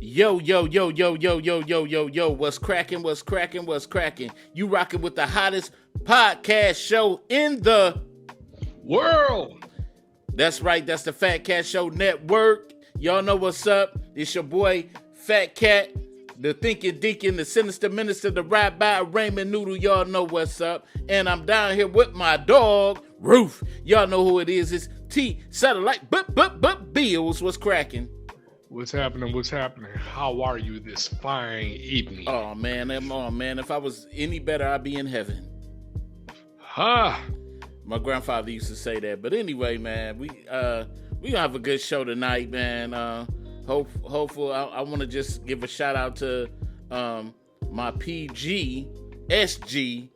Yo, yo, yo, yo, yo, yo, yo, yo, yo, what's cracking, what's cracking, what's cracking? You rocking with the hottest podcast show in the world. That's right, that's the Fatcat Show Network. Y'all know what's up. It's your boy, Fatcat, the thinking deacon, the sinister minister, the rabbi, Raymond Noodle. Y'all know what's up. And I'm down here with my dog, Roof. Y'all know who it is. It's T Satellite, but Bills. What's cracking? What's happening? What's happening? How are you this fine evening? Oh man, if I was any better, I'd be in heaven. Ha! My grandfather used to say that. But anyway, man, we gonna have a good show tonight, man. Hopefully, I want to just give a shout out to my PG SG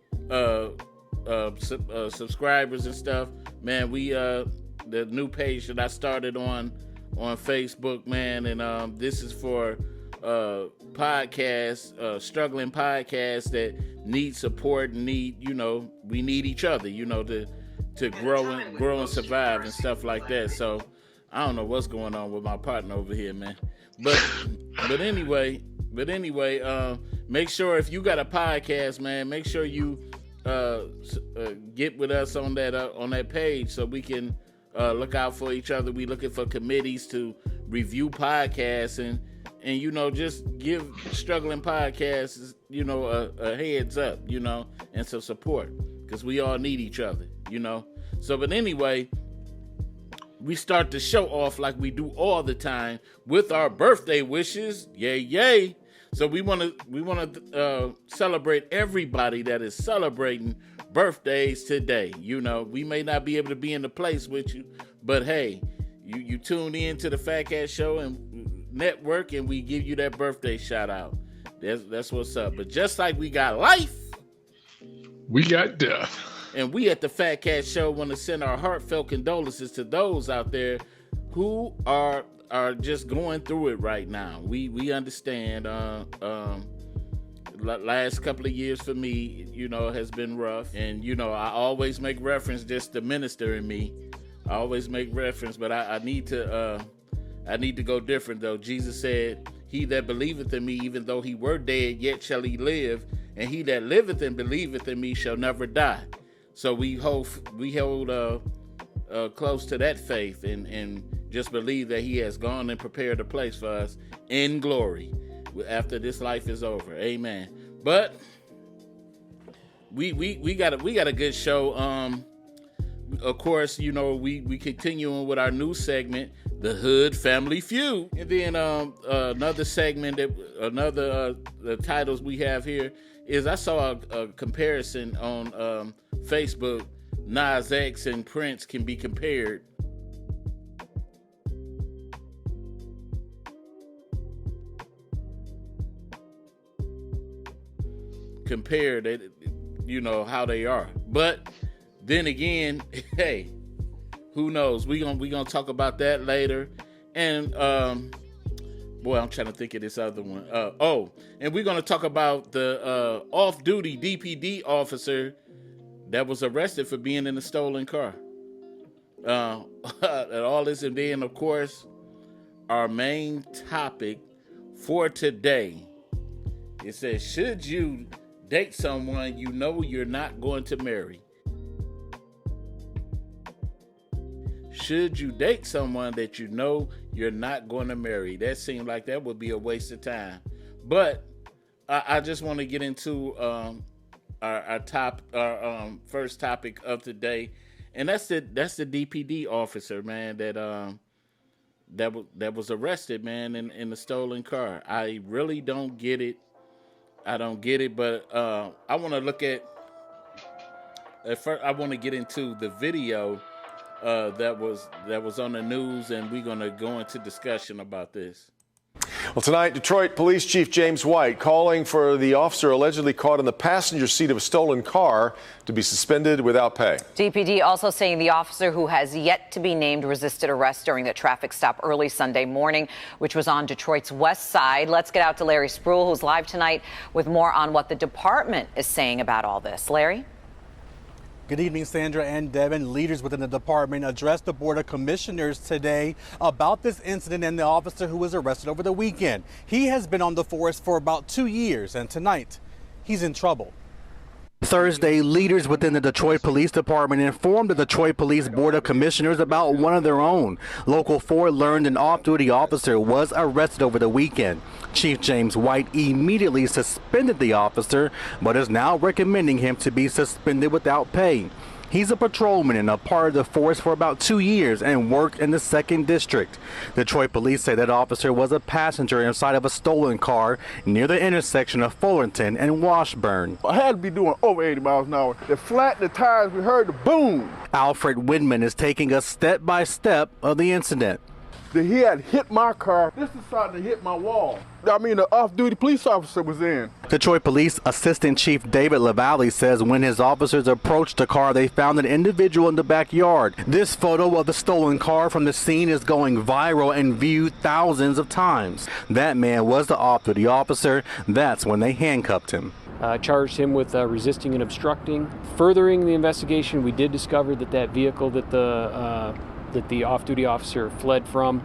subscribers and stuff. Man, we the new page that I started on Facebook, man, and this is for podcasts, struggling podcasts that need support and need, we need each other, to grow and survive and stuff like that. So I don't know what's going on with my partner over here, man. But anyway, make sure if you got a podcast, man, make sure you get with us on that page so we can look out for each other. We looking for committees to review podcasts and just give struggling podcasts, a heads up, and some support, because we all need each other, So, but anyway, we start the show off like we do all the time with our birthday wishes. Yay, yay. So we want to celebrate everybody that is celebrating birthdays today. We may not be able to be in the place with you, but hey, you tune in to the Fatcat Show and Network, and we give you that birthday shout out. That's what's up. But just like we got life, we got death. And we at the Fatcat Show want to send our heartfelt condolences to those out there who are just going through it right now. We understand. Last couple of years for me, has been rough, and I always make reference, just the minister in me. I always make reference, but I need to go different though. Jesus said, "He that believeth in me, even though he were dead, yet shall he live, and he that liveth and believeth in me shall never die." So we hold close to that faith and just believe that he has gone and prepared a place for us in glory after this life is over. Amen. But we got a good show. Of course, we continuing with our new segment, the Hood Family Feud, and then another segment the titles we have here is, I saw a comparison on Facebook. Nas X and Prince can be compared. Compared, how they are. But then again, hey, who knows? We gonna talk about that later. And boy, I'm trying to think of this other one. And we're gonna talk about the off-duty DPD officer that was arrested for being in a stolen car. And all this, and then of course, our main topic for today. It says, should you date someone you know you're not going to marry? Should you date someone that you know you're not going to marry? That seemed like that would be a waste of time. But I just want to get into our first topic of today, and that's the DPD officer, man, that was arrested, man, in the stolen car. I really don't get it. I don't get it, but I want to look at first. I want to get into the video that was on the news, and we're going to go into discussion about this. Well, tonight, Detroit Police Chief James White calling for the officer allegedly caught in the passenger seat of a stolen car to be suspended without pay. DPD also saying the officer, who has yet to be named, resisted arrest during the traffic stop early Sunday morning, which was on Detroit's west side. Let's get out to Larry Spruill, who's live tonight with more on what the department is saying about all this. Larry? Good evening, Sandra and Devin. Leaders within the department addressed the Board of Commissioners today about this incident and the officer who was arrested over the weekend. He has been on the force for about 2 years, and tonight he's in trouble. Thursday, leaders within the Detroit Police Department informed the Detroit Police Board of Commissioners about one of their own. Local 4 learned an off-duty officer was arrested over the weekend. Chief James White immediately suspended the officer, but is now recommending him to be suspended without pay. He's a patrolman and a part of the force for about 2 years and worked in the 2nd District. Detroit police say that officer was a passenger inside of a stolen car near the intersection of Fullerton and Washburn. I had to be doing over 80 miles an hour. They flattened the tires, we heard the boom. Alfred Widman is taking us step-by-step of the incident. He had hit my car. This is starting to hit my wall. I mean, the off-duty police officer was in. Detroit Police Assistant Chief David LaValle says when his officers approached the car, they found an individual in the backyard. This photo of the stolen car from the scene is going viral and viewed thousands of times. That man was the off-duty officer. That's when they handcuffed him. Charged him with resisting and obstructing. Furthering the investigation, we did discover that vehicle that the off-duty officer fled from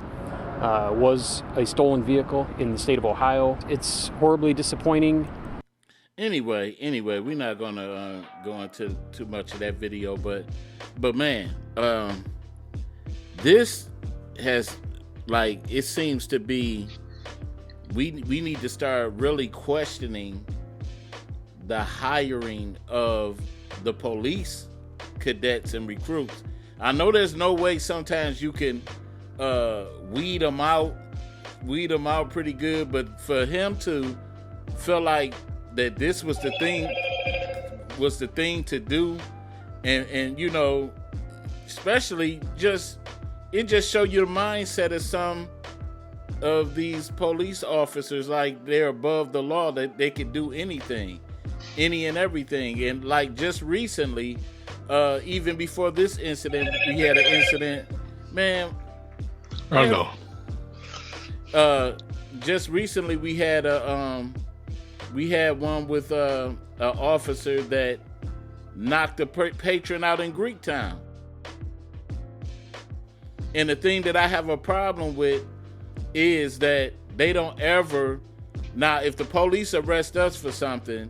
was a stolen vehicle in the state of Ohio. It's horribly disappointing. Anyway, we're not gonna go into too much of that video, but man, this has, like, it seems to be, we need to start really questioning the hiring of the police cadets and recruits. I know there's no way sometimes you can weed them out pretty good, but for him to feel like that this was the thing to do, and you know, especially it just show you the mindset of some of these police officers, like they're above the law, that they could do anything, any and everything. And like just recently, even before this incident, we had an incident, man. I know. Just recently, we had one with an officer that knocked a patron out in Greektown. And the thing that I have a problem with is that they don't ever, now if the police arrest us for something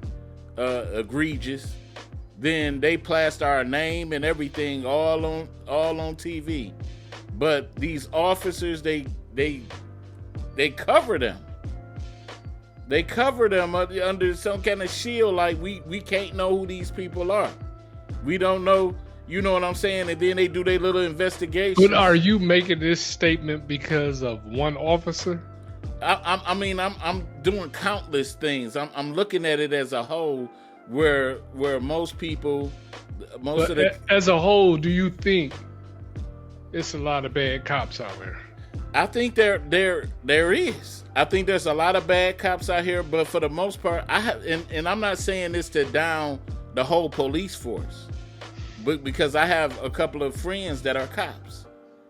egregious, then they plaster our name and everything all on TV. But these officers, they cover them. They cover them under some kind of shield, like we can't know who these people are. We don't know, you know what I'm saying? And then they do their little investigation. But are you making this statement because of one officer? I'm doing countless things. I'm looking at it as a whole, where most people, as a whole, do you think it's a lot of bad cops out here? I think there is. I think there's a lot of bad cops out here, but for the most part, and I'm not saying this to down the whole police force, but because I have a couple of friends that are cops,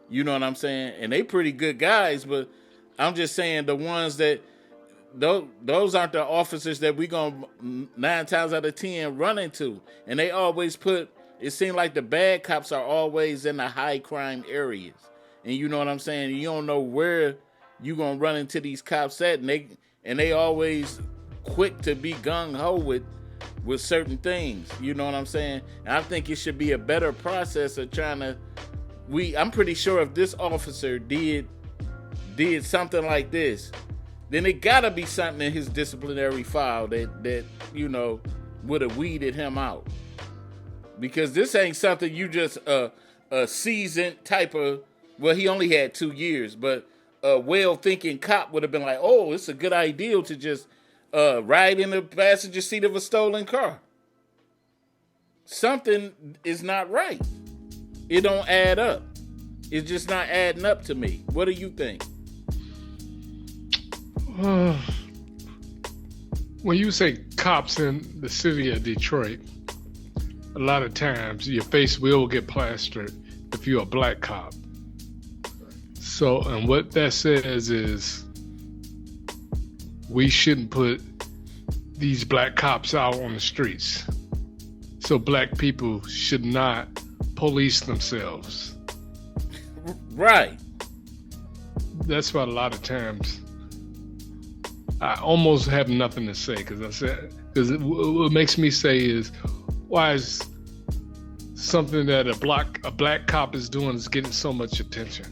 you know what I'm saying, and they pretty good guys, but I'm just saying the ones that those aren't the officers that we gonna 9 times out of 10 run into, and they always put. It seems like the bad cops are always in the high crime areas. And you know what I'm saying? You don't know where you gonna run into these cops at, and they always quick to be gung-ho with certain things. You know what I'm saying? And I think it should be a better process of trying to, I'm pretty sure if this officer did something like this, then it gotta be something in his disciplinary file that you know, would have weeded him out. Because this ain't something you just a seasoned type of, well, he only had 2 years, but a well-thinking cop would have been like, oh, it's a good idea to just ride in the passenger seat of a stolen car. Something is not right. It don't add up. It's just not adding up to me. What do you think? When you say cops in the city of Detroit, a lot of times your face will get plastered if you're a black cop. So, and what that says is we shouldn't put these black cops out on the streets. So black people should not police themselves. Right. That's why a lot of times I almost have nothing to say because what makes me say is, why is something that a black cop is doing is getting so much attention?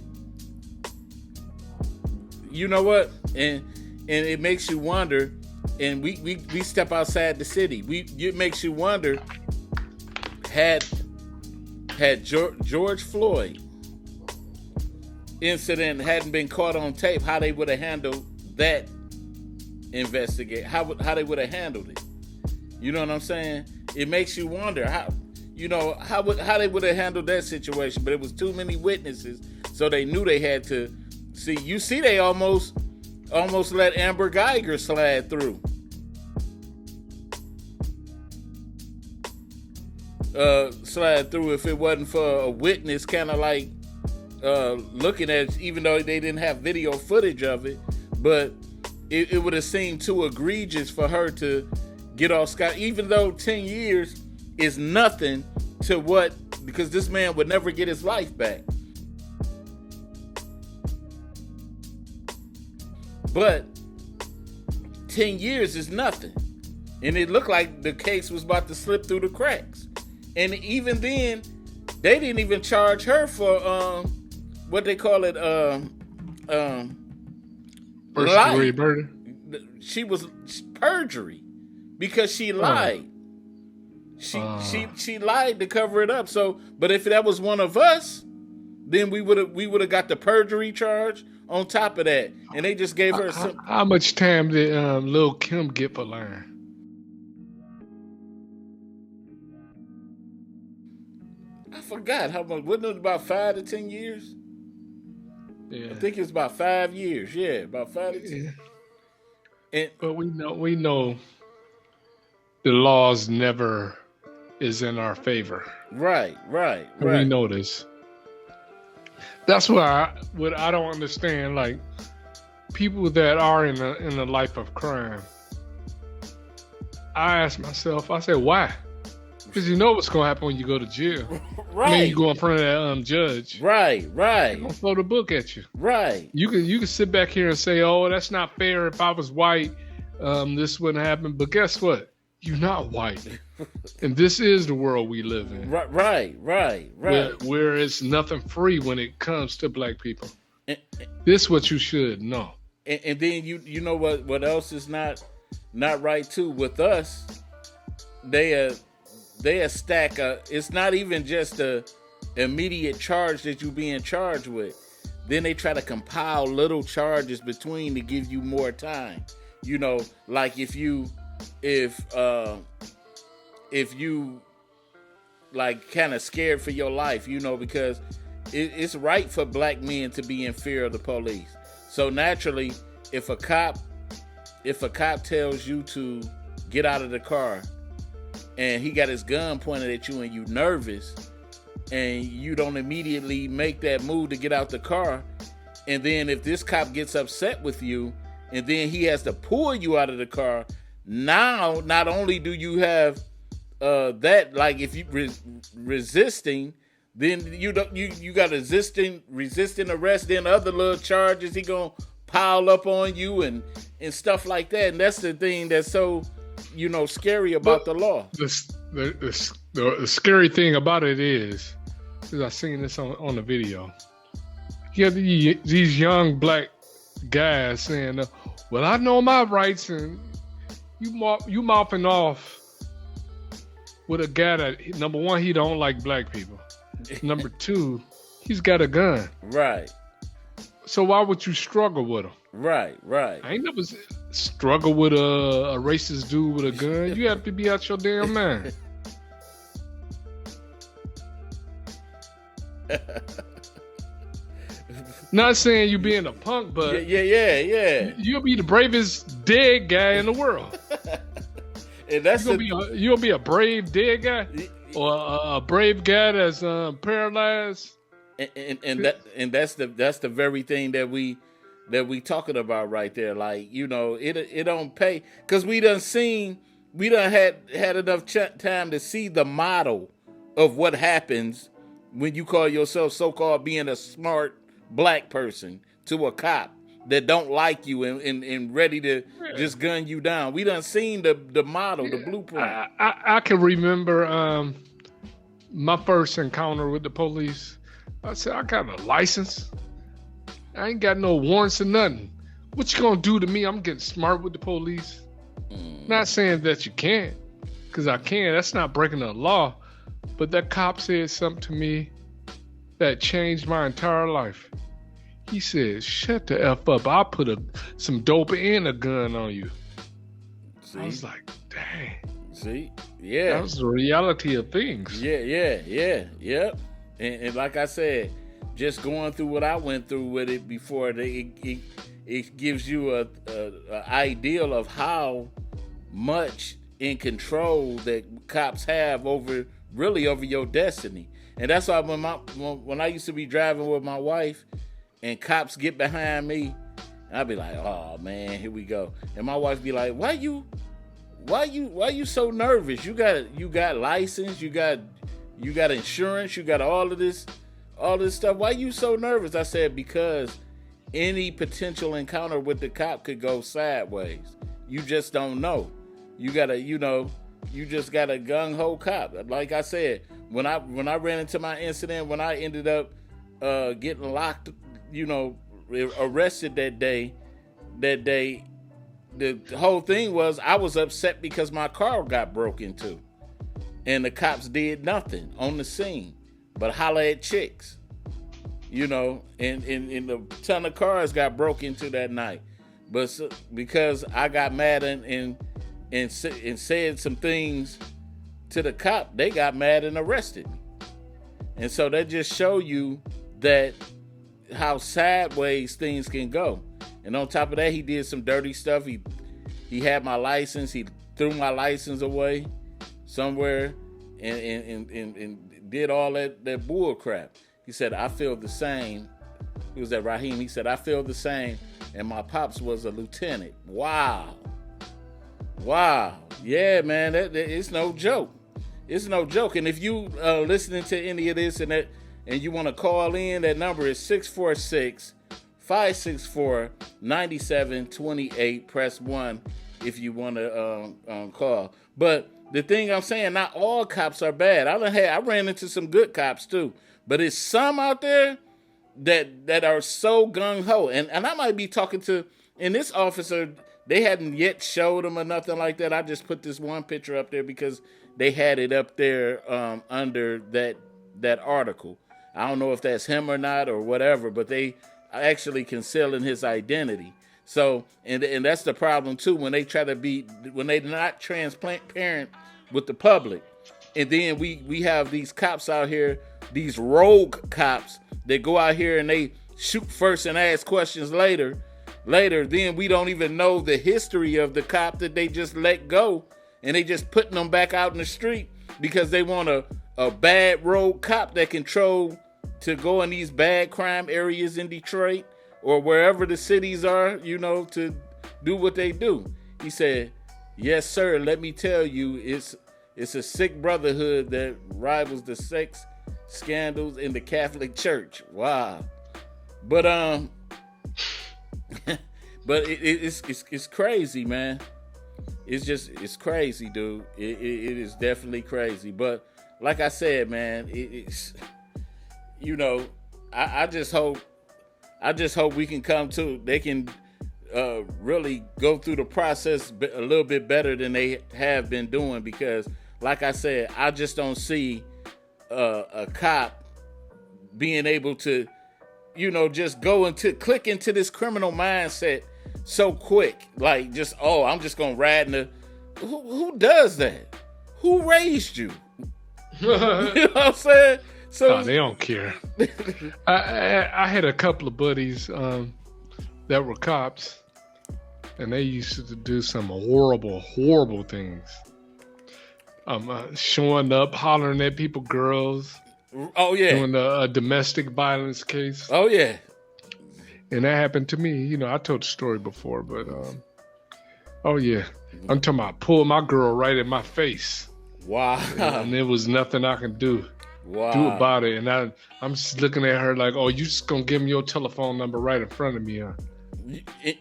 You know what? And it makes you wonder. And we step outside the city. It makes you wonder. Had George Floyd incident hadn't been caught on tape, how they would have handled that investigate, how they would have handled it. You know what I'm saying? It makes you wonder how they would have handled that situation. But it was too many witnesses, so they knew they had to see. You see, they almost let Amber Geiger slide through. Slide through if it wasn't for a witness kind of like looking at it, even though they didn't have video footage of it. But it would have seemed too egregious for her to get off scot, even though 10 years is nothing to what, because this man would never get his life back. But 10 years is nothing. And it looked like the case was about to slip through the cracks. And even then, they didn't even charge her for what they call it, first degree murder. She was perjury because she lied. She lied to cover it up. So, but if that was one of us, then we would have got the perjury charge on top of that, and they just gave her some. How much time did Lil' Kim get for lying? I forgot how much. Wasn't it about 5 to 10 years? Yeah, I think it's about 5 years. Yeah, about 5 to 10. Yeah. But we know the laws never is in our favor. Right. We know this. That's why I don't understand, like, people that are in the life of crime. I ask myself, I say, why? Because you know what's going to happen when you go to jail. Right. I mean, you go in front of that judge. Right. They're going to throw the book at you. Right. You can sit back here and say, oh, that's not fair. If I was white, this wouldn't happen. But guess what? You're not white. And this is the world we live in. Right. Where it's nothing free when it comes to black people. This is what you should know. And then you know what else is not right too with us? They stack it's not even just a immediate charge that you being charged with. Then they try to compile little charges between to give you more time. You know, like if you like kind of scared for your life, you know, because it's right for black men to be in fear of the police. So naturally, if a cop tells you to get out of the car and he got his gun pointed at you and you nervous and you don't immediately make that move to get out the car, and then if this cop gets upset with you and then he has to pull you out of the car, now not only do you have that, like if you resisting, then you got resisting arrest, then other little charges he gonna pile up on you and stuff like that. And that's the thing that's so, you know, scary about the law. The scary thing about it is I seen this on the video. You have these young black guys saying, well, I know my rights, and you mouthing off with a guy that, number one, he don't like black people. Number two, he's got a gun. Right. So why would you struggle with him? Right. I ain't never struggle with a racist dude with a gun. You have to be out your damn mind. Not saying you being a punk, but yeah. You'll be the bravest dead guy in the world. And that's you'll be a brave dead guy, or a brave guy that's paralyzed. And that's the very thing that we talking about right there. Like, you know, it don't pay, because we done seen we done had enough time to see the model of what happens when you call yourself so-called being a smart black person to a cop that don't like you and ready to just gun you down. We done seen the model, the blueprint. I can remember my first encounter with the police. I said, I got a license. I ain't got no warrants or nothing. What you gonna do to me? I'm getting smart with the police. Not saying that you can't, because I can. That's not breaking the law. But that cop said something to me that changed my entire life. He said, shut the F up. I'll put some dope and a gun on you. See? I was like, dang. See? Yeah. That was the reality of things. Yeah. And like I said, just going through what I went through with it before, it gives you a ideal of how much in control that cops have over your destiny. And that's why when I used to be driving with my wife and cops get behind me, I'd be like, oh man, here we go. And my wife be like, why you so nervous? You got license, you got insurance, you got all this stuff. Why you so nervous? I said, because any potential encounter with the cop could go sideways. You just don't know. You just got a gung-ho cop. Like I said, when I ran into my incident, when I ended up getting locked, arrested that day, the whole thing was I was upset because my car got broke into. And the cops did nothing on the scene but holler at chicks. And a ton of cars got broke into that night. But because I got mad and said some things to the cop, they got mad and arrested me. And so that just show you that how sideways things can go. And on top of that, he did some dirty stuff. He had my license. He threw my license away somewhere and did all that bull crap. He said, I feel the same. He was at Raheem. He said, I feel the same. And my pops was a lieutenant. Wow. Yeah, man, it's no joke. It's no joke. And if you listening to any of this and you want to call in, that number is 646-564-9728. Press 1 if you want to call. But the thing I'm saying, not all cops are bad. I ran into some good cops too. But it's some out there that are so gung-ho. And I might be talking to, and this officer, they hadn't yet showed him or nothing like that. I just put this one picture up there because they had it up there under that article. I don't know if that's him or not or whatever, but they actually concealing his identity. So, and that's the problem too, when they when they're not transparent with the public. And then we have these cops out here, these rogue cops that go out here and they shoot first and ask questions later. Then we don't even know the history of the cop that they just let go, and they just putting them back out in the street because they want a bad rogue cop that control to go in these bad crime areas in Detroit or wherever the cities are, to do what they do. He said, yes, sir, let me tell you, it's a sick brotherhood that rivals the sex scandals in the Catholic Church. Wow. But but it's crazy, man. It's crazy, dude. It is definitely crazy. But like I said, man, it's I just hope we can come to, they can really go through the process a little bit better than they have been doing, because like I said, I just don't see a cop being able to, just click into this criminal mindset so quick. Like just, I'm just gonna ride in the, who does that? Who raised you? You know what I'm saying? So they don't care. I had a couple of buddies that were cops, and they used to do some horrible things. Showing up, hollering at people, girls. Oh yeah. Doing a domestic violence case. Oh yeah. And that happened to me. I told the story before, but Oh yeah, I'm talking about pull my girl right in my face. Wow. And there was nothing I can do about it. And I'm just looking at her like, oh, you just gonna give me your telephone number right in front of me, huh?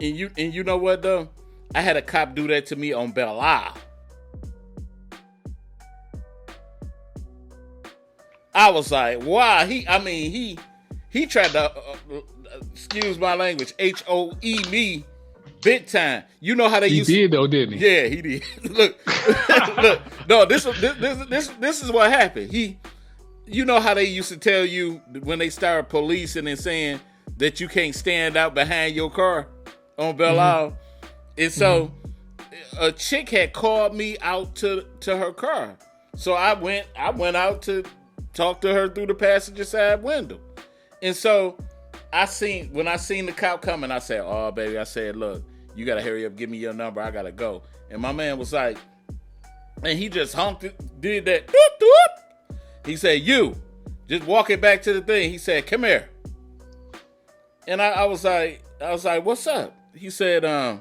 And you know what though? I had a cop do that to me on Belle Isle. I was like, wow. He tried to excuse my language, HOE me big time. You know how they used did though, didn't he? Yeah, he did. Look, no, this is what happened. You know how they used to tell you when they started policing and saying that you can't stand out behind your car on Belle Isle. And so a chick had called me out to her car. So I went out to talk to her through the passenger side window. And so when I seen the cop coming, I said, oh baby, I said, look, you gotta hurry up, give me your number, I gotta go. And my man was like, and he just honked it, did that, doop, doop. He said, you, just walk it back to the thing. He said, come here. And I was like, what's up? He said, I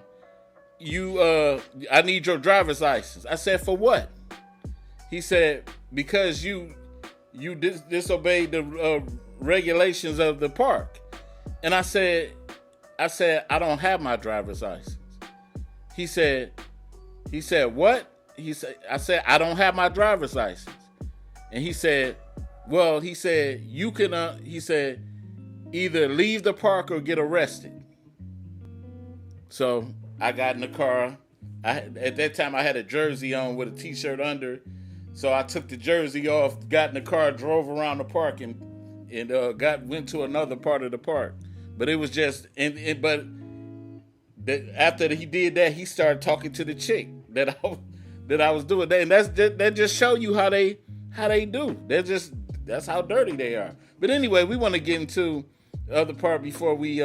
need your driver's license. I said, for what? He said, because you disobeyed the regulations of the park. And I said, I don't have my driver's license. He said, what? I said, I don't have my driver's license. And he said, well, you can, either leave the park or get arrested. So I got in the car. At that time, I had a jersey on with a t-shirt under. So I took the jersey off, got in the car, drove around the park, and went to another part of the park. But it was just, but after he did that, he started talking to the chick that I was doing that, and that just show you how they do. That's how dirty they are. But anyway, we want to get into the other part before we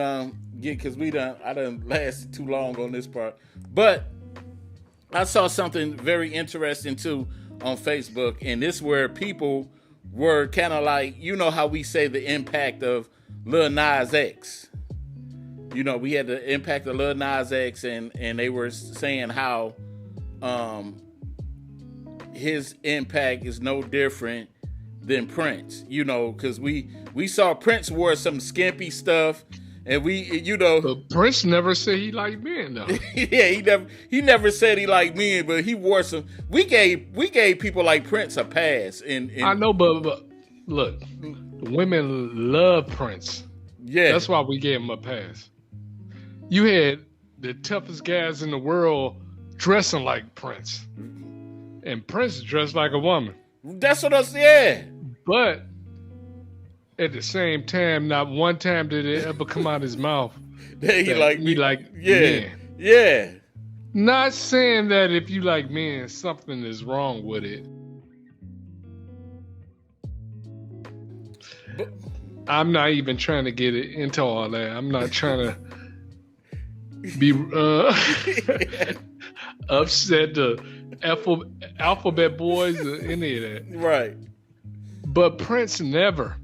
because I done lasted too long on this part. But I saw something very interesting too on Facebook, and this where people were kind of like, you know how we say the impact of Lil Nas X. You know, we had the impact of Lil Nas X, and they were saying how his impact is no different than Prince. You know, because we saw Prince wore some skimpy stuff, and But Prince never said he liked men, though. Yeah, he never said he liked men, but he wore some. We gave people like Prince a pass. I know, but look, women love Prince. Yeah, that's why we gave him a pass. You had the toughest guys in the world dressing like Prince, and Prince dressed like a woman. That's what I said. But at the same time, not one time did it ever come out his mouth that he like men. Yeah. Not saying that if you like men, something is wrong with it. But I'm not even trying to get into all that. I'm not trying to be upset the alphabet boys or any of that. Right. But Prince never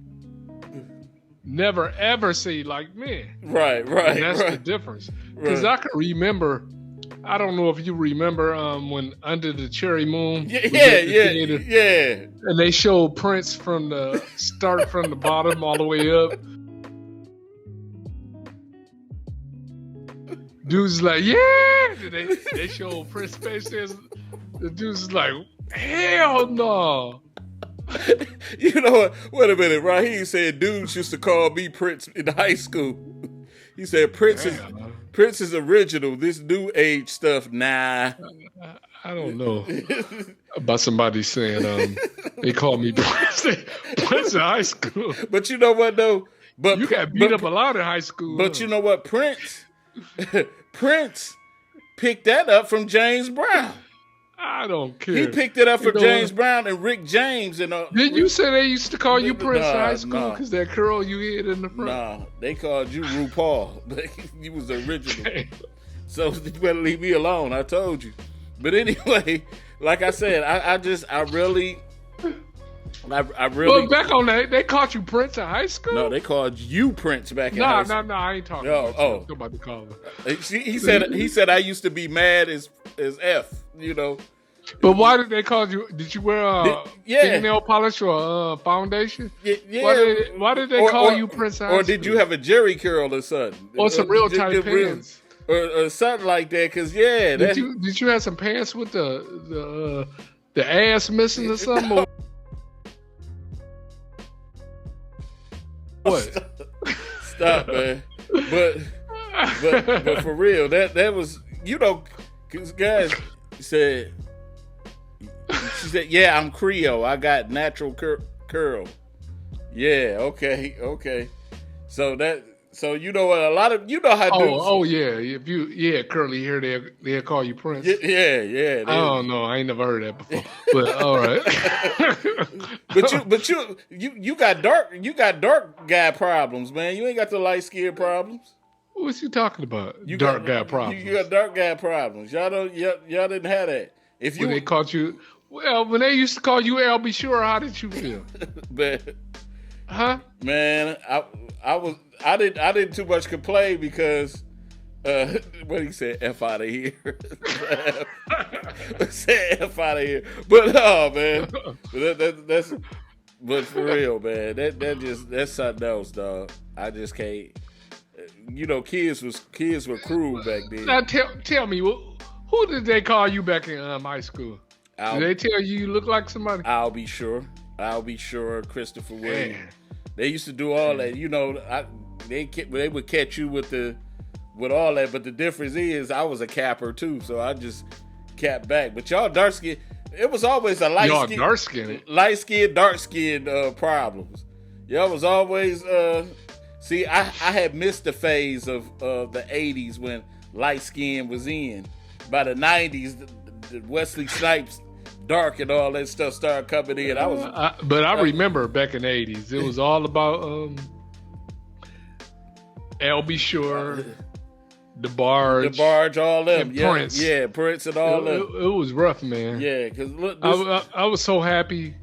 ever say he liked men. Right. And that's the difference. Because I can remember, I don't know if you remember when Under the Cherry Moon. Yeah. And they showed Prince from the start from the bottom all the way up. Dude's like, yeah. They showed Prince face. The dude's like, hell no. You know what? Wait a minute, Raheem said dudes used to call me Prince in high school. He said Prince is original. This new age stuff, nah. I don't know about somebody saying they called me Prince in high school. But you know what though? But you got beat up a lot in high school. But you know what? Prince picked that up from James Brown. I don't care. He picked it up from James Brown and Rick James. Did you say they used to call you Prince in high school because that curl you had in the front? Nah, they called you RuPaul. You was the original. So you better leave me alone. I told you. But anyway, like I said, I really. Well, back on that, they called you Prince in high school? No, they called you Prince back in high school. No, I ain't talking about you. I'm talking about the caller. He said I used to be mad as as F. But why did they call you? Did you wear fingernail polish or foundation? Yeah. Why did they call you Prince High Or did you have a jerry curl or something? Or some real tight pants? Or something like that? Because did you have some pants with the ass missing or something? Or what? Stop, man. But for real, that was because guys said. She said, "Yeah, I'm Creole. I got natural curl." Yeah, okay. So you know what? A lot of how. If curly hair, they'll call you Prince. Yeah. I don't know. I ain't never heard that before. But all right. but you got dark guy problems, man. You ain't got the light skin problems. What's you talking about? Dark guy problems. You got dark guy problems. Y'all didn't have that. When they called you, when they used to call you Al, be sure, how did you feel? Man, I didn't too much complain because what he said, F out of here. Said F out of here. But man. But for real, man, that's something else, dog. I just can't. Kids were cruel back then. Now tell me, who did they call you back in high school? Did they tell you look like somebody? I'll be sure, Christopher Williams. They used to do all that. They would catch you with all that, but the difference is I was a capper too, so I just capped back. But y'all dark skin, it was always a light skin, dark skin problems. Y'all was always see, I had missed the phase of the 80s when light skin was in. By the 90s, the Wesley Snipes dark and all that stuff started coming in. I remember back in the 80s, it was all about L.B. Shore, DeBarge, all them, and Prince. Yeah, Prince and all them. It was rough, man. Yeah, because look, I was so happy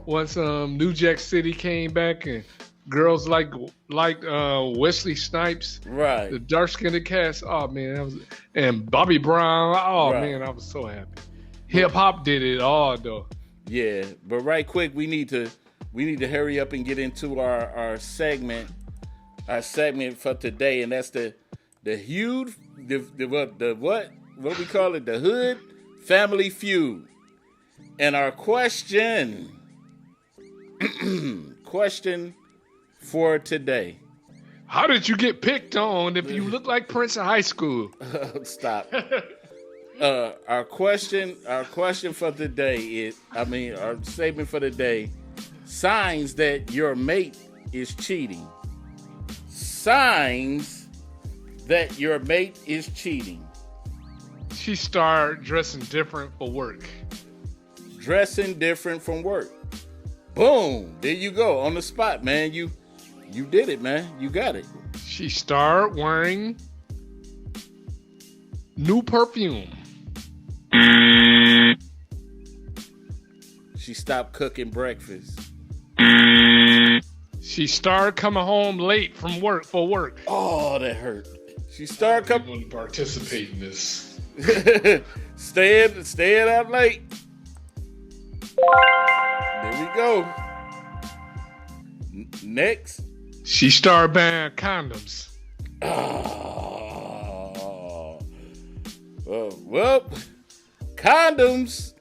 once New Jack City came back and girls like Wesley Snipes, right? The dark skinned cast. Oh man, and Bobby Brown. Oh right. Man, I was so happy. Hip hop did it all though. Yeah, but right quick, we need to hurry up and get into our segment for today, and that's the what we call it, the Hood Family Feud, and our question for today: how did you get picked on if you look like Prince in high school? Stop. Our question for today is, our statement for today: signs that your mate is cheating. Signs that your mate is cheating. She started dressing different for work. Dressing different from work. Boom! There you go, on the spot, man. You did it, man. You got it. She started wearing new perfume. She stopped cooking breakfast. She started coming home late from work for work. Oh, that hurt. She started coming to participate in this. Staying out late. There we go. Next. She started buying condoms. Well, condoms.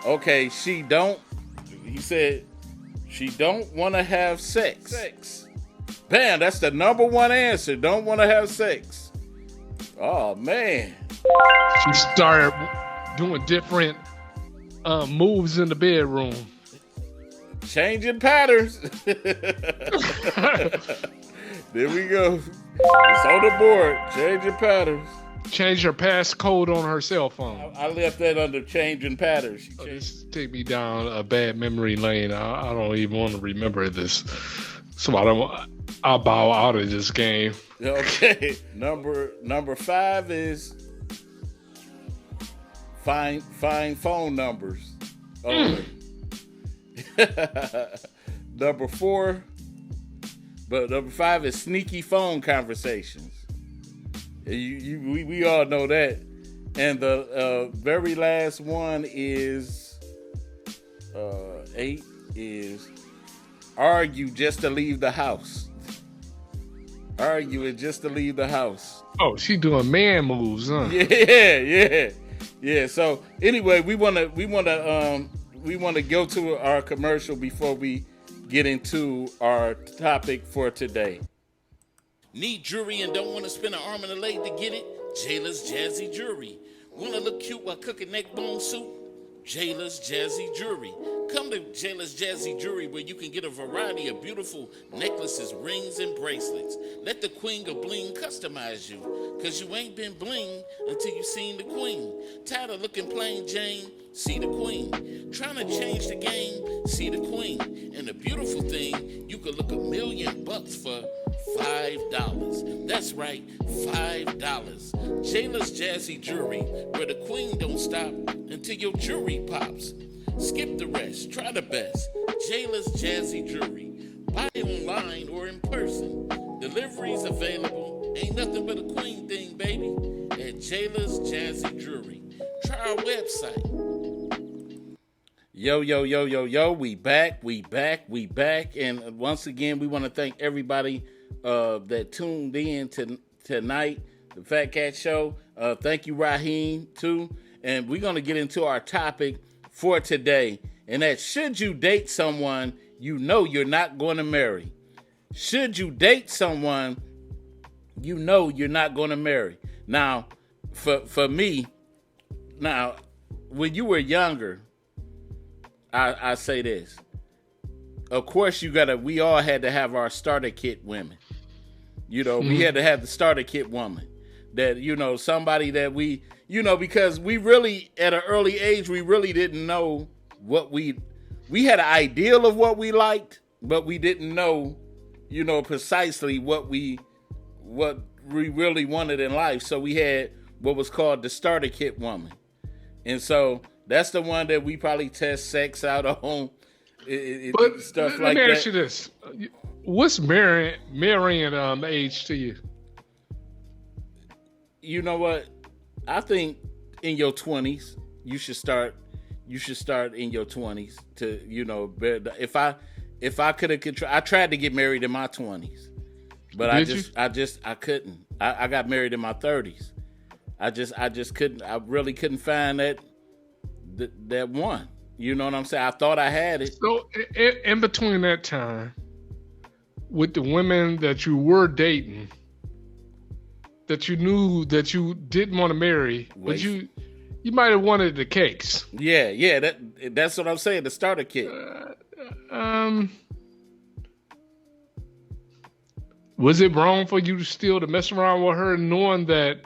Okay, he said she don't want to have sex. Bam, that's the number one answer. Don't want to have sex. Oh, man. She started doing different moves in the bedroom. Changing patterns. There we go. It's on the board. Changing patterns. Change her passcode on her cell phone. I left that under changing patterns. This take me down a bad memory lane. I don't even want to remember this. So I'll bow out of this game. Okay. Number 5 is find phone numbers. Only. Number 4. But number 5 is sneaky phone conversations. We all know that. And the very last one is 8 is argue just to leave the house. Arguing just to leave the house. Oh, she doing man moves, huh? Yeah. So anyway, we wanna go to our commercial before we get into our topic for today. Need jewelry and don't want to spend an arm and a leg to get it? Jayla's Jazzy Jewelry. Want to look cute while cooking neck bone soup? Jayla's Jazzy Jewelry. Come to Jayla's Jazzy Jewelry where you can get a variety of beautiful necklaces, rings, and bracelets. Let the queen of bling customize you, cause you ain't been bling until you seen the queen. Tired of looking plain Jane? See the queen. Trying to change the game? See the queen. And the beautiful thing, you could look $1 million for $5. That's right, $5. Jayla's Jazzy Jewelry, where the queen don't stop until your jewelry pops. Skip the rest, try the best. Jayla's Jazzy Jewelry. Buy online or in person. Deliveries available. Ain't nothing but a queen thing, baby. At Jayla's Jazzy Jewelry. Try our website. Yo, we back. And once again, we want to thank everybody that tuned in tonight, the Fatcat Show. Thank you, Raheem, too. And we're going to get into our topic for today. And that's, should you date someone you know you're not going to marry? Should you date someone you know you're not going to marry? Now, for me, now, when you were younger, I say this. Of course, we all had to have our starter kit women. You know, we had to have the starter kit woman that, you know, somebody that we, you know, because we really, at an early age, we really didn't know what we had an ideal of what we liked, but we didn't know, you know, precisely what we really wanted in life. So we had what was called the starter kit woman. And so that's the one that we probably test sex out on. But stuff like that. Let me ask you this. What's marrying age to you? You know what? I think in your 20s, you should start in your 20s to, you know, if I could have controlled, I tried to get married in my 20s, but I couldn't. I got married in my 30s. I just couldn't. I really couldn't find that one. You know what I'm saying? I thought I had it. So in between that time, with the women that you were dating, that you knew that you didn't want to marry, but you might have wanted the cakes. Yeah. That's what I'm saying. The starter kit. Was it wrong for you still to mess around with her, knowing that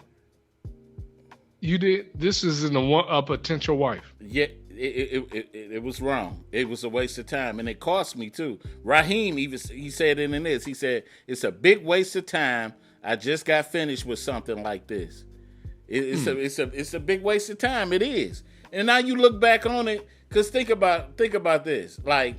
this isn't a potential wife? Yeah. It was wrong. It was a waste of time, and it cost me too. Raheem he said it in this. He said it's a big waste of time. I just got finished with something like this. It's a big waste of time. It is. And now you look back on it, because think about this. Like,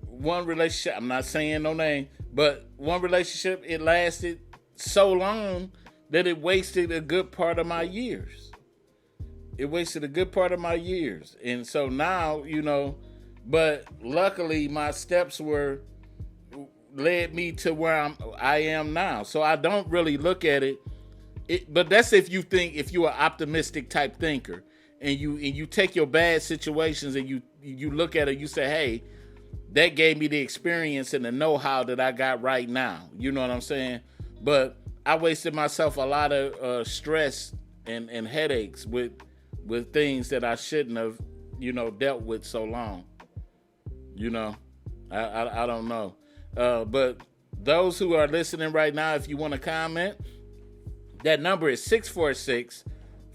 one relationship. I'm not saying no name, but one relationship, it lasted so long that it wasted a good part of my years. And so now, you know, but luckily my steps led me to where I am now. So I don't really look at it. But that's if you're an optimistic type thinker, and you take your bad situations and you look at it, you say, hey, that gave me the experience and the know-how that I got right now. You know what I'm saying? But I wasted myself a lot of stress and headaches with things that I shouldn't have, you know, dealt with so long. You know, I don't know. But those who are listening right now, if you want to comment, that number is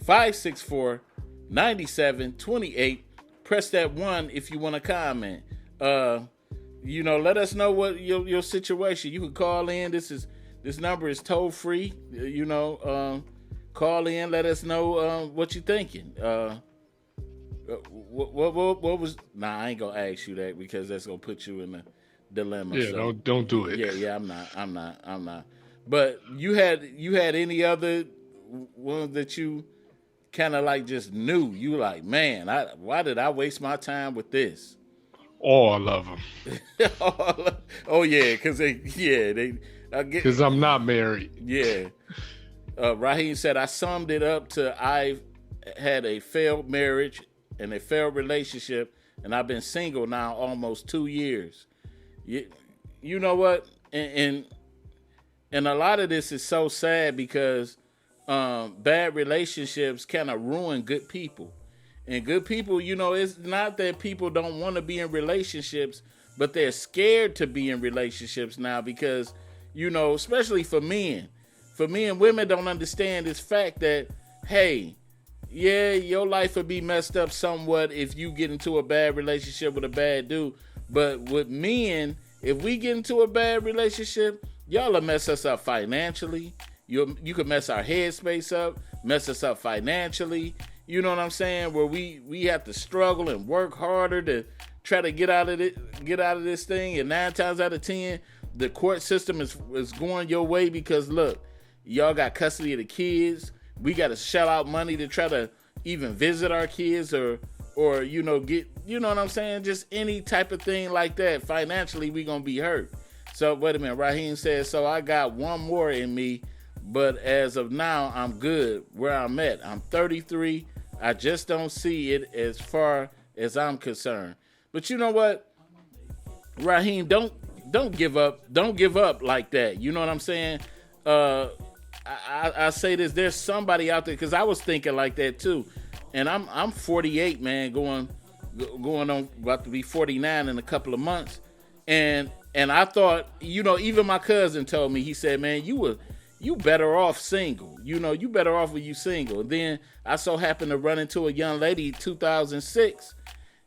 646-564-9728. Press that 1 if you want to comment. You know, let us know what your situation. You can call in. This number is toll free. You know, call in. Let us know what you're thinking. What was? Nah, I ain't gonna ask you that, because that's gonna put you in a dilemma. Yeah, so, don't do it. Yeah, I'm not. But you had any other one that you kind of like just knew? You like, man, why did I waste my time with this? All of them. Oh yeah, because because I'm not married. Yeah. Raheem said, I summed it up to I've had a failed marriage and a failed relationship, and I've been single now almost 2 years. You know what? And a lot of this is so sad because bad relationships kind of ruin good people. And good people, it's not that people don't want to be in relationships, but they're scared to be in relationships now because, especially for men. For men, women don't understand this fact that, hey, yeah, your life would be messed up somewhat if you get into a bad relationship with a bad dude. But with men, if we get into a bad relationship, y'all will mess us up financially. You could mess our headspace up, mess us up financially. You know what I'm saying? Where we have to struggle and work harder to try to get out of this thing. And 9 times out of 10, the court system is going your way because look, y'all got custody of the kids. We got to shell out money to try to even visit our kids or get, you know what I'm saying? Just any type of thing like that. Financially, we gonna be hurt. So wait a minute. Raheem says, so I got one more in me, but as of now, I'm good where I'm at. I'm 33. I just don't see it as far as I'm concerned. But you know what, Raheem, don't give up. Don't give up like that. You know what I'm saying? I say this. There's somebody out there because I was thinking like that too, and I'm 48, man, going on about to be 49 in a couple of months, and I thought, even my cousin told me, he said, man, you better off single. You better off with you single. And then I so happened to run into a young lady 2006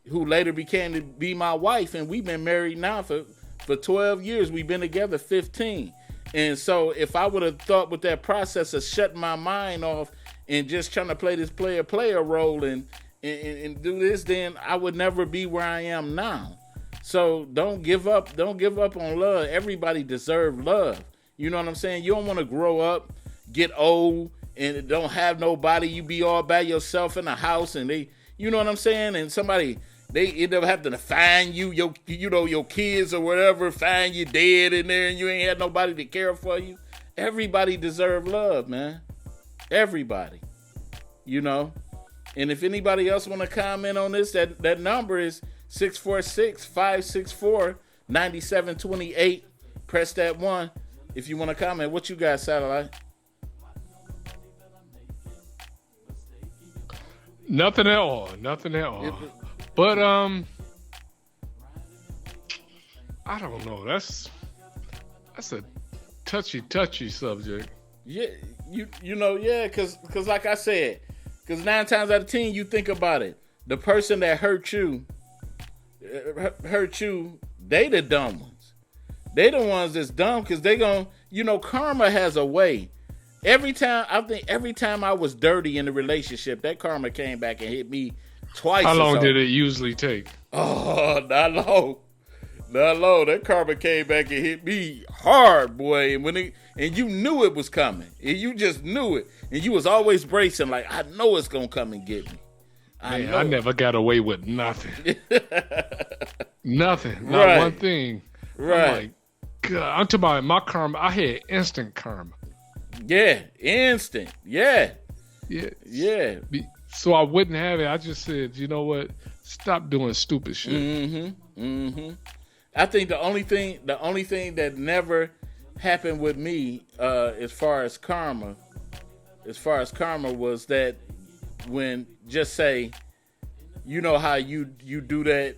who later became to be my wife. And we've been married now for 12 years. We've been together 15. And so if I would have thought with that process of shutting my mind off and just trying to play this player role and do this, then I would never be where I am now. So don't give up. Don't give up on love. Everybody deserves love. You know what I'm saying? You don't want to grow up, get old, and don't have nobody. You be all by yourself in the house, and you know what I'm saying? And somebody, they end up having to find you, your kids or whatever, find you dead in there, and you ain't had nobody to care for you. Everybody deserves love, man. Everybody. And if anybody else want to comment on this, that number is 646-564-9728. Press that 1. If you want to comment. What you got, Satellite? Nothing at all. But I don't know. That's a touchy subject. Yeah, because like I said, because 9 times out of 10 you think about it, the person that hurt you, they the dumb ones. They the ones that's dumb because they gon', karma has a way. Every time I was dirty in the relationship, that karma came back and hit me twice. How long did it usually take? Oh, not long. That karma came back and hit me hard, boy. And you knew it was coming. And you just knew it. And you was always bracing like, I know it's gonna come and get me. I never got away with nothing. Nothing. Not one thing. Right. I'm like, God, I'm talking about my karma. I had instant karma. Yeah, instant. Yeah. So I wouldn't have it. I just said, you know what? Stop doing stupid shit. I think the only thing that never happened with me, as far as karma was that when, just say, how you do that,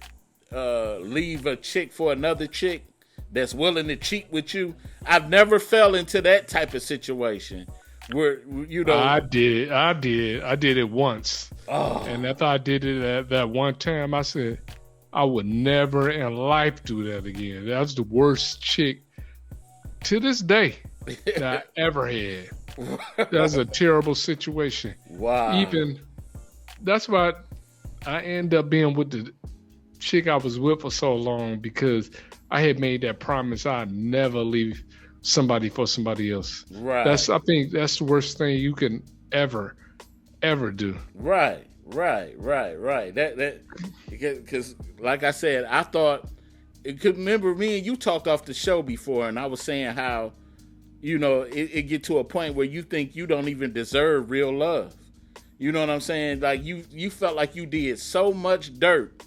leave a chick for another chick that's willing to cheat with you. I've never fell into that type of situation where, I did it once. Oh. And after I did it that one time, I said, I would never in life do that again. That was the worst chick to this day that I ever had. That was a terrible situation. Wow. That's why I ended up being with the chick I was with for so long, because I had made that promise I'd never leave somebody for somebody else. Right. I think that's the worst thing you can ever do. Right. That because like I said, I thought remember me and you talked off the show before, and I was saying how, you know, it get to a point where you think you don't even deserve real love. You know what I'm saying? Like you felt like you did so much dirt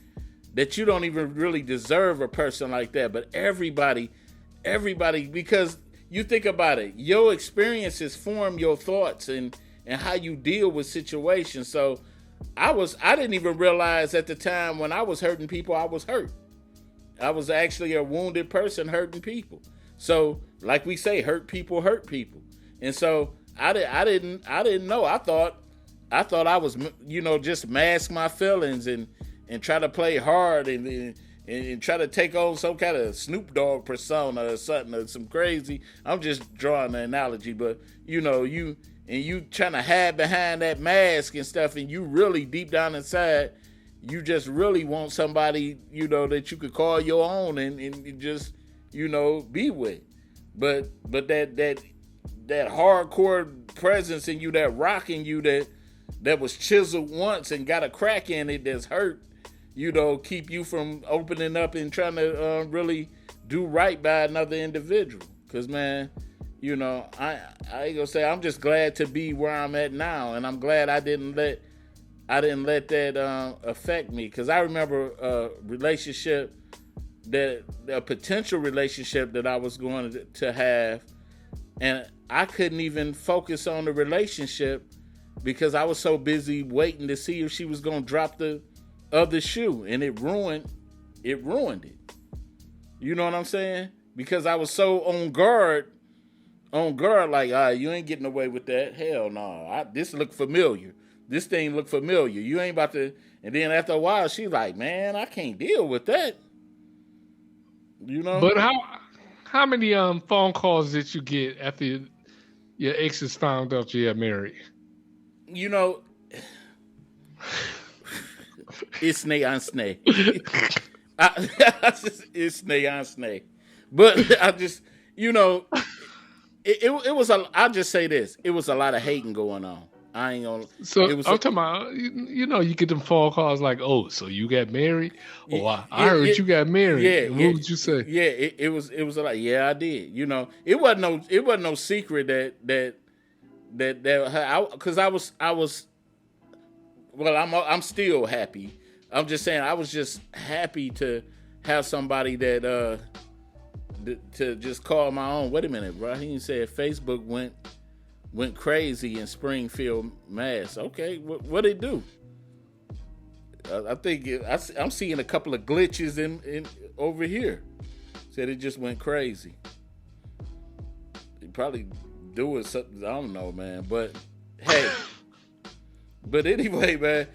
that you don't even really deserve a person like that. But everybody, because you think about it, your experiences form your thoughts and how you deal with situations. So I didn't even realize at the time when I was hurting people, I was hurt. I was actually a wounded person hurting people. So, like we say, hurt people. And so I didn't know. I thought I was, you know, just mask my feelings and try to play hard and try to take on some kind of Snoop Dogg persona or something, or some crazy. I'm just drawing an analogy, but you know, you trying to hide behind that mask and stuff, and you really deep down inside, you just really want somebody, you know, that you could call your own and just, you know, be with. But that hardcore presence in you, that rock in you that was chiseled once and got a crack in it that's hurt, you know, keep you from opening up and trying to really do right by another individual. Because, man, you know, I ain't gonna say, I'm just glad to be where I'm at now, and I'm glad I didn't let that affect me. Because I remember a potential relationship that I was going to have, and I couldn't even focus on the relationship because I was so busy waiting to see if she was going to drop the other shoe, and it ruined it. You know what I'm saying? Because I was so on guard, like, you ain't getting away with that. Hell no. This look familiar. This thing look familiar. You ain't about to. And then after a while, she's like, man, I can't deal with that. You know? But how many phone calls did you get after your exes found out you got married? You know, it's snay on snay. It's snay on snay. But I just, you know, it was I'll just say this. It was a lot of hating going on. I ain't gonna. So I'm talking about, you know, you get them phone calls like, "Oh, so you got married?" Oh, I heard you got married. Yeah. What would you say? Yeah, it was a lot. Yeah, I did. You know, it wasn't no secret that because I was. Well, I'm still happy. I'm just saying I was just happy to have somebody that to just call my own. Wait a minute, Raheem said Facebook went crazy in Springfield, Mass. Okay, what it do? I think I'm seeing a couple of glitches in over here. Said it just went crazy. They probably doing something. I don't know, man. But hey, but anyway, man.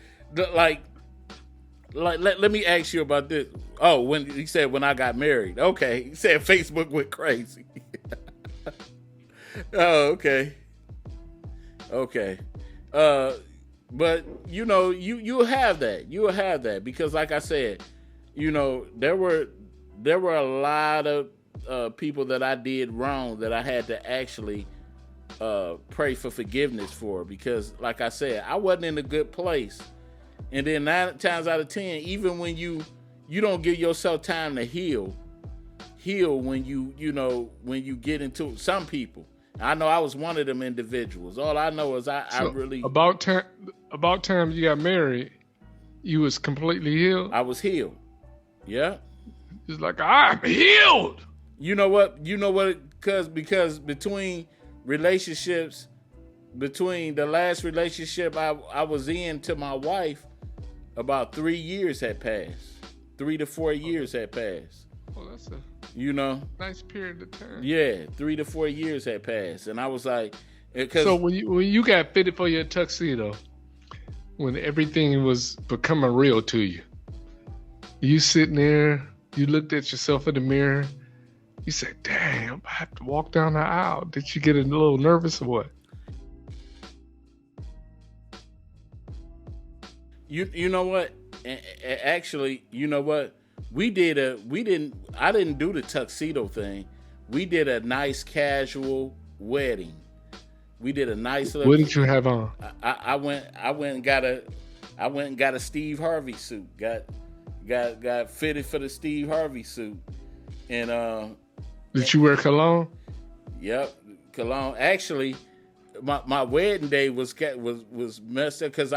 Let me ask you about this. Oh, when he said when I got married. Okay, he said Facebook went crazy. Oh, okay. Okay. But you know, you'll have that because like I said, you know, there were a lot of people that I did wrong that I had to actually pray for forgiveness for, because like I said, I wasn't in a good place. And then 9 times out of 10, even when you don't give yourself time to heal when when you get into some people. I know I was one of them individuals. All I know is I really about time you got married, you was completely healed. I was healed. Yeah. It's like, I'm healed. You know what? Because between relationships, between the last relationship I was in to my wife, about 3 years had passed. 3 to 4 years had passed. Well, that's nice period of time. Yeah, 3 to 4 years had passed, and I was like, so when you got fitted for your tuxedo, when everything was becoming real to you, you sitting there, you looked at yourself in the mirror, you said, "Damn, I have to walk down the aisle." Did you get a little nervous or what? You know what? Actually, you know what? I didn't do the tuxedo thing. we did a nice casual wedding. We did a nice little. What did you have on? I went and got a Steve Harvey suit. Got fitted for the Steve Harvey suit. And did you wear cologne? Yep, cologne. Actually, my wedding day was messed up because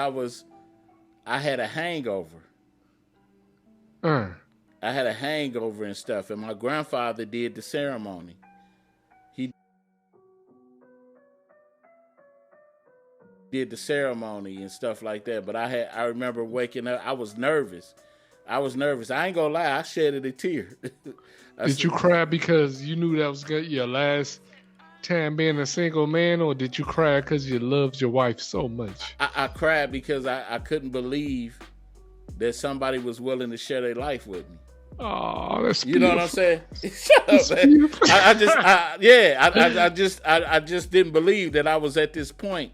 I had a hangover. I had a hangover and stuff, and my grandfather did the ceremony. He did the ceremony and stuff like that. But I remember waking up. I was nervous. I ain't gonna lie. I shedded a tear. Did you cry because you knew that was your last time being a single man, or did you cry because you loved your wife so much? I cried because I couldn't believe that somebody was willing to share their life with me. Oh, that's beautiful. You know what I'm saying? Shut that's up, man. I just didn't believe that I was at this point.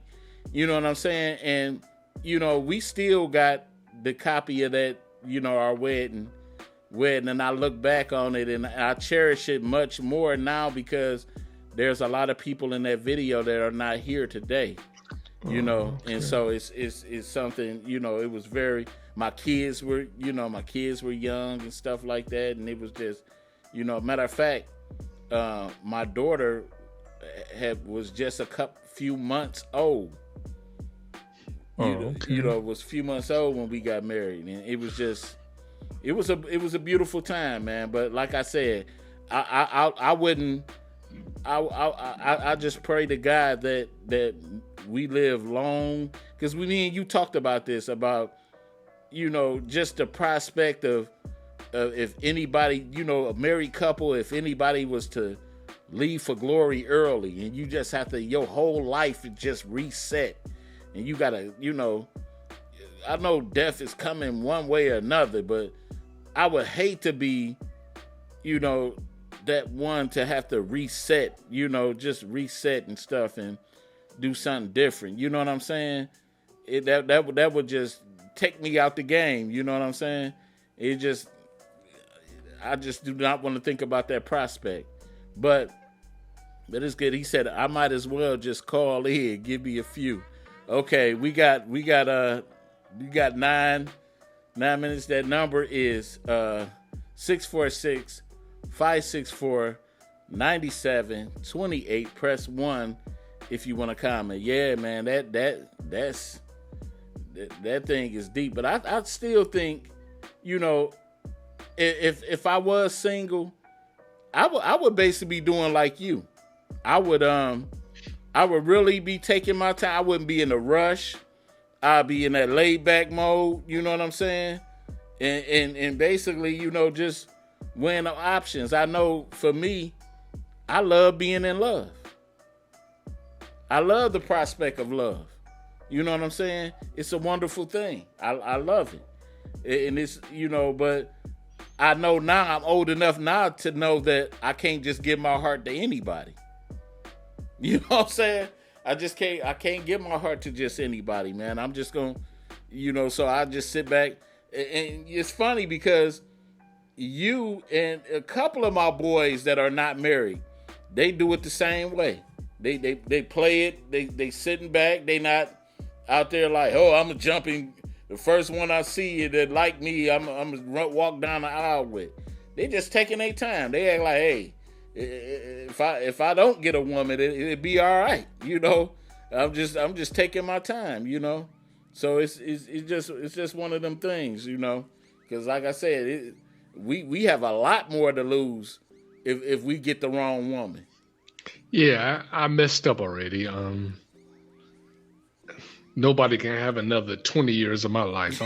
You know what I'm saying? And we still got the copy of that. Our wedding, and I look back on it and I cherish it much more now because there's a lot of people in that video that are not here today. Okay. And so it's something. It was very. My kids were young and stuff like that, and it was just, matter of fact, my daughter was just a few months old. Was a few months old when we got married, and it was just, it was a beautiful time, man. But like I said, I wouldn't. I just pray to God that we live long, because me and you talked about this about. Just the prospect of if anybody, a married couple, if anybody was to leave for glory early, and you just have to, your whole life is just reset, and you gotta, I know death is coming one way or another, but I would hate to be, that one to have to reset, just reset and stuff and do something different. You know what I'm saying? That would just take me out the game. You know what I'm saying? I just do not want to think about that prospect. But it's good. He said I might as well just call in, give me a few. Okay, we got 9 minutes. That number is 646-564-9728. Press 1 if you want to comment. Yeah, man, that thing is deep. But I still think, if I was single, I would basically be doing like you. I would really be taking my time. I wouldn't be in a rush. I'd be in that laid back mode. You know what I'm saying? And basically, just weighing the options. I know for me, I love being in love. I love the prospect of love. You know what I'm saying? It's a wonderful thing. I love it. And it's, but I know now, I'm old enough now to know that I can't just give my heart to anybody. You know what I'm saying? I can't give my heart to just anybody, man. I'm just going to, so I just sit back. And it's funny because you and a couple of my boys that are not married, they do it the same way. They play it. They sitting back. They not out there like, oh, I'm jumping. The first one I see that like me, I'm gonna walk down the aisle with. They just taking their time. They act like, hey, if I don't get a woman, it'd be all right. I'm just taking my time. So it's just one of them things. Because like I said, we have a lot more to lose if we get the wrong woman. Yeah, I messed up already. Nobody can have another 20 years of my life.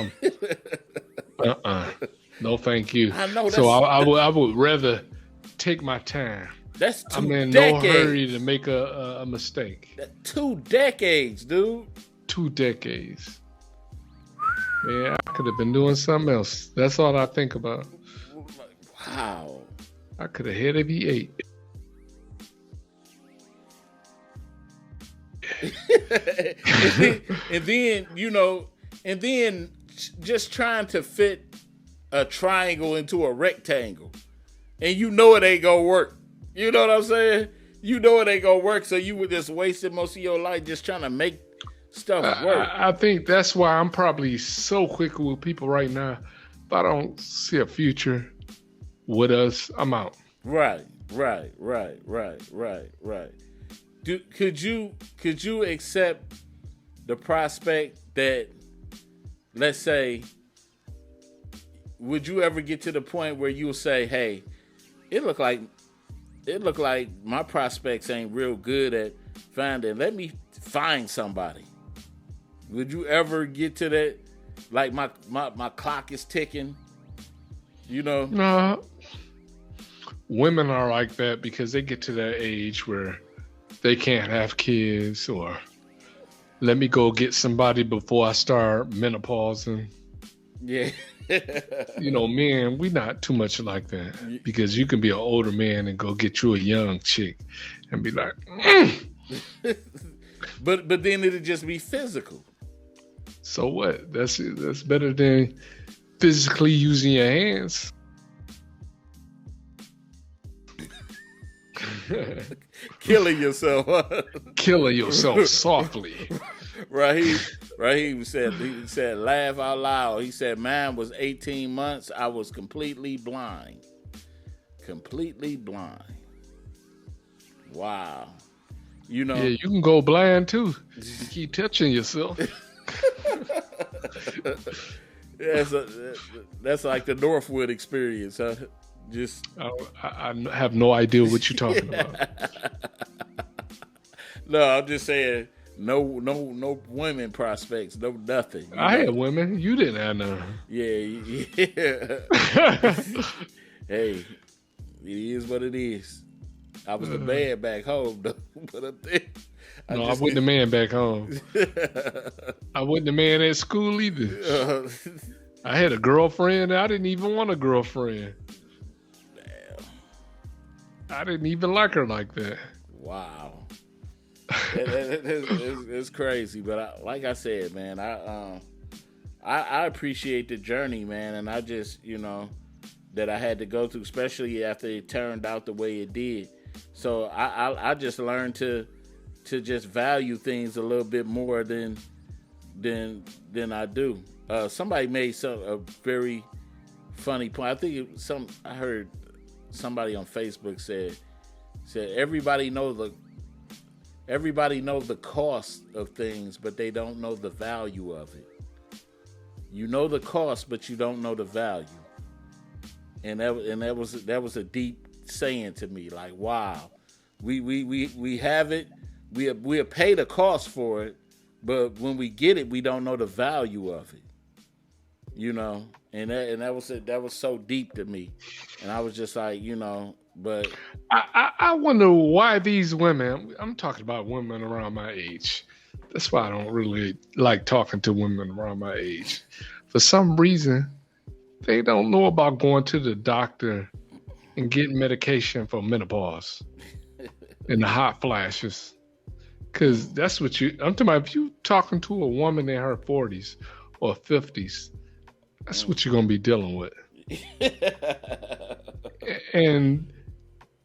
No, thank you. I know. So I would rather take my time. That's 2 I'm in decades. No hurry to make a mistake. 2 decades, dude. 2 decades. Yeah, I could have been doing something else. That's all I think about. Wow. I could have had a V8. and then just trying to fit a triangle into a rectangle, and it ain't gonna work. You know what I'm saying? You know it ain't gonna work, so you were just wasting most of your life just trying to make stuff work. I think that's why I'm probably so quick with people right now. If I don't see a future with us, I'm out. Right. Could you accept the prospect that, let's say, would you ever get to the point where you'll say, hey, it look like my prospects ain't real good at finding, let me find somebody? Would you ever get to that? Like my clock is ticking, you know? No. Women are like that because they get to that age where they can't have kids, or let me go get somebody before I start menopausing. Yeah. You know, men, we not too much like that, because you can be an older man and go get you a young chick and be like, But then it'll just be physical. So what? That's better than physically using your hands. Killing yourself. Killing yourself softly. He said, laugh out loud. He said, mine was 18 months. I was completely blind. Wow. You know. Yeah, you can go blind too. You keep touching yourself. That's like the Northwood experience, huh? Just I have no idea what you're talking about. No, I'm just saying, no women prospects, no nothing. I had women. You didn't have none. Yeah. Hey, it is what it is. I was the man back home, though. But I wasn't the man back home. I wasn't the man at school either. I had a girlfriend. I didn't even want a girlfriend. Damn. I didn't even like her like that. Wow. It's crazy, but like I said, man, I appreciate the journey, man, and I just, that I had to go through, especially after it turned out the way it did. So I just learned to just value things a little bit more than I do. Somebody made a very funny point. I think I heard somebody on Facebook said everybody knows the cost of things, but they don't know the value of it. You know the cost, but you don't know the value. And that was a deep saying to me. Like, wow, we have it. We'll pay the cost for it, but when we get it, we don't know the value of it. And that was so deep to me, and I was just like, but I wonder why these women, I'm talking about women around my age. That's why I don't really like talking to women around my age. For some reason, they don't know about going to the doctor and getting medication for menopause and the hot flashes. Because that's what I'm talking about. If you're talking to a woman in her 40s or 50s, that's what you're going to be dealing with. And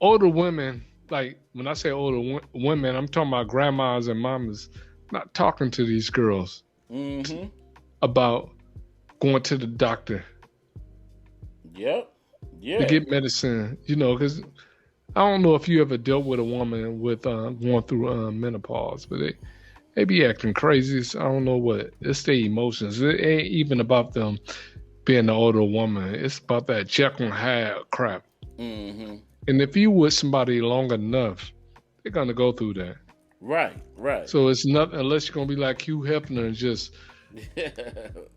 older women, like when I say older women, I'm talking about grandmas and mamas, not talking to these girls about going to the doctor. Yep. Yeah. To get medicine, because I don't know if you ever dealt with a woman with going through menopause, but they be acting crazy. So I don't know what. It's their emotions. It ain't even about them being an older woman. It's about that Jekyll and Hyde crap. Mm-hmm. And if you with somebody long enough, they're gonna go through that. Right. So it's nothing unless you're gonna be like Hugh Hefner and just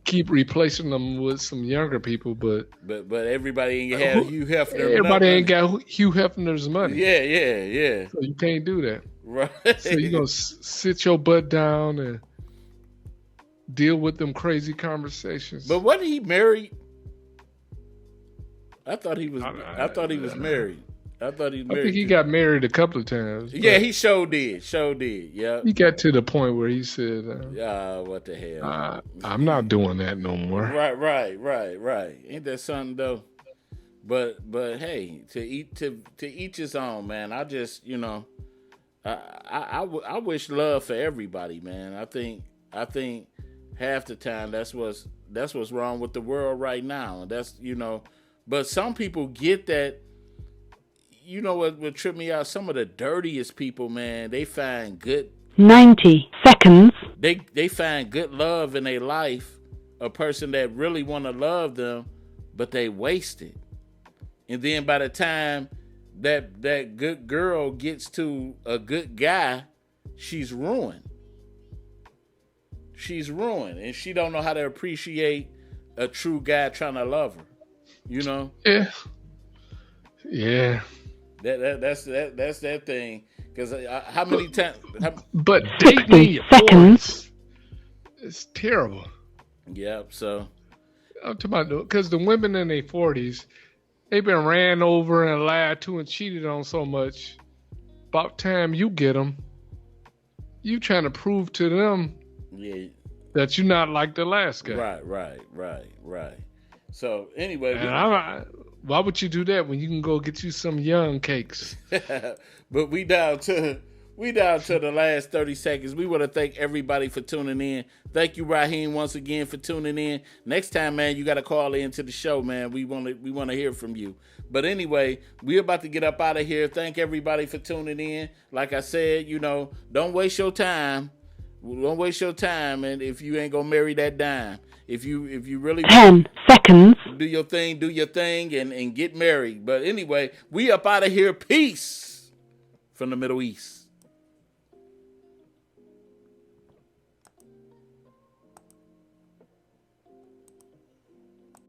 keep replacing them with some younger people. But everybody ain't have Hugh Hefner. Everybody ain't got Hugh Hefner's money. Yeah. So you can't do that. Right. So you're gonna sit your butt down and deal with them crazy conversations. But wasn't he married? I thought he was married. I think he got married a couple of times. Yeah, he sure did. Yeah. He got to the point where he said, what the hell? I'm not doing that no more. Right. Ain't that something though? But hey, to each his own, man. I just I wish love for everybody, man. I think half the time that's what's wrong with the world right now. And that's but some people get that. You know what tripped me out? Some of the dirtiest people, man, they find good 90 seconds. They find good love in their life, a person that really want to love them, but they waste it. And then by the time that good girl gets to a good guy, she's ruined. She's ruined, and she don't know how to appreciate a true guy trying to love her. Yeah. That's that thing. Because how many times? But dating in your 40s is terrible. Yep. So I'm talking about because the women in their 40s, they've been ran over and lied to and cheated on so much. About time you get them, you trying to prove to them that you're not like the last guy. Right. So anyway, why would you do that when you can go get you some young cakes? But we down to the last 30 seconds. We want to thank everybody for tuning in. Thank you, Raheem, once again for tuning in. Next time, man, you got to call in to the show, man. We want to hear from you. But anyway, we're about to get up out of here. Thank everybody for tuning in. Like I said, don't waste your time. Don't waste your time, and if you ain't gonna marry that dime, if you really 10 seconds, do your thing, and get married. But anyway, we up out of here. Peace from the Middle East.